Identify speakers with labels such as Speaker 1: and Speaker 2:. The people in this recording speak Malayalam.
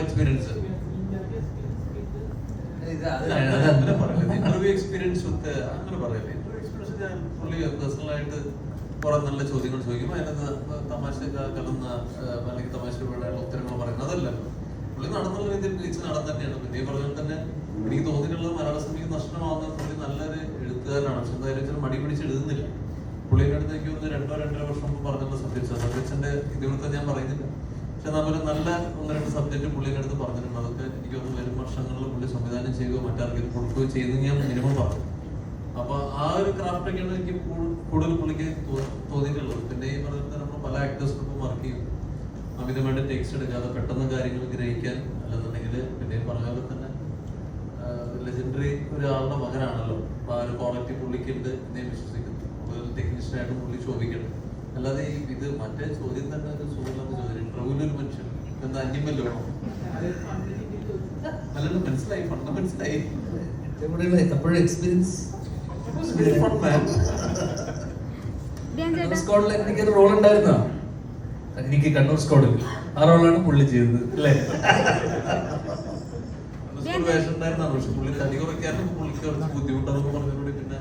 Speaker 1: എക്സ്പീരിയൻസ് അങ്ങനെ പറയില്ല. ഇന്റർവ്യൂ എക്സ്പീരിയൻസ് വിത്ത് അങ്ങനെ പറയില്ല. ഇന്റർവ്യൂ എക്സ്പീരിയൻസ് ഞാൻ പുള്ളി പേഴ്സണലായിട്ട് കുറെ നല്ല ചോദ്യങ്ങൾ ചോദിക്കും. അതിനകത്ത് തമാശ കലർന്ന അല്ലെങ്കിൽ തമാശയോടെയുള്ള ഉത്തരങ്ങൾ പറയുന്നത് അതല്ലല്ലോ. പുള്ളി നടന്നുള്ള രീതിയിൽ തിരിച്ച് നടന്നു തന്നെയാണ്. പിന്നെ ഈ പറഞ്ഞാൽ തന്നെ എനിക്ക് തോന്നിയിട്ടുള്ളത് മലയാള സിനിമയ്ക്ക് നഷ്ടമാകുന്ന പുള്ളി നല്ലൊരു എഴുത്തുകാരനാണ്. പക്ഷെ എന്തായാലും മടി പിടിച്ച് എഴുതുന്നില്ല. പുള്ളിയുടെ അടുത്തേക്ക് ഒന്ന് 2-2.5 വർഷം മുമ്പ് പറഞ്ഞുള്ള സബ്ജക്ട്സിന്റെ ഇതിവൃത്തം ഞാൻ പറയുന്നില്ല. പക്ഷെ നമ്മള് നല്ല 1-2 സബ്ജക്ട് പുള്ളിയുടെ അടുത്ത് പറഞ്ഞിട്ടുണ്ട്. അതൊക്കെ എനിക്ക് ഒന്ന് വരും വർഷങ്ങളിൽ പുള്ളി സംവിധാനം ചെയ്യുകയോ മറ്റാർക്കെങ്കിലും കൊടുക്കുകയോ ചെയ്യുന്ന ഞാൻ മിനിമം പറഞ്ഞു. അപ്പൊ ആ ഒരു ക്രാഫ്റ്റൊക്കെയാണ് എനിക്ക് കൂടുതൽ പുള്ളിക്ക് തോന്നിയിട്ടുള്ളത്. പിന്നെ ഈ പറഞ്ഞ നമ്മൾ പല ആക്ടേഴ്സിനൊപ്പം വർക്ക് ചെയ്യും. അമിതമായിട്ട് ടെക്സ്റ്റ് എടുക്കാതെ പെട്ടെന്ന് കാര്യങ്ങൾ ഗ്രഹിക്കാൻ, അല്ലെന്നുണ്ടെങ്കിൽ പിന്നെ പറഞ്ഞ പോലെ തന്നെ ലെജൻഡറി ഒരാളുടെ മകനാണല്ലോ. അപ്പൊ ആ ഒരു ക്വാളിറ്റി പുള്ളിക്കുണ്ട് എന്ന് ഞാൻ വിശ്വസിക്കുന്നു. ടെക്നീഷ്യനായിട്ട് പുള്ളി ശോഭിക്കണം. അല്ലാതെ ഈ ഇത് മറ്റേ ചോദ്യം തന്നെ ഒരു സുഖമില്ലാത്ത ചോദ്യം. ഇന്റർവ്യൂലൊരു മനുഷ്യൻ എന്താ അന്യമല്ലോ നല്ലോണം മനസ്സിലായി, ഫണ്ട് മനസ്സിലായി.
Speaker 2: എപ്പോഴും എക്സ്പീരിയൻസ് സ്ക്വാഡിൽ എനിക്കൊരു റോൾ ഉണ്ടായിരുന്നോ? എനിക്ക് കണ്ണൂർ സ്ക്വാഡിൽ ആ റോളാണ് പുള്ളി ചെയ്തത് അല്ലേ?
Speaker 1: വേഷം ഉണ്ടായിരുന്നാണ്. പക്ഷെ പുള്ളി തടി കുറയ്ക്കാനും പുള്ളിക്ക് കുറച്ച് ബുദ്ധിമുട്ടാണെന്ന് പറഞ്ഞതോടെ പിന്നെ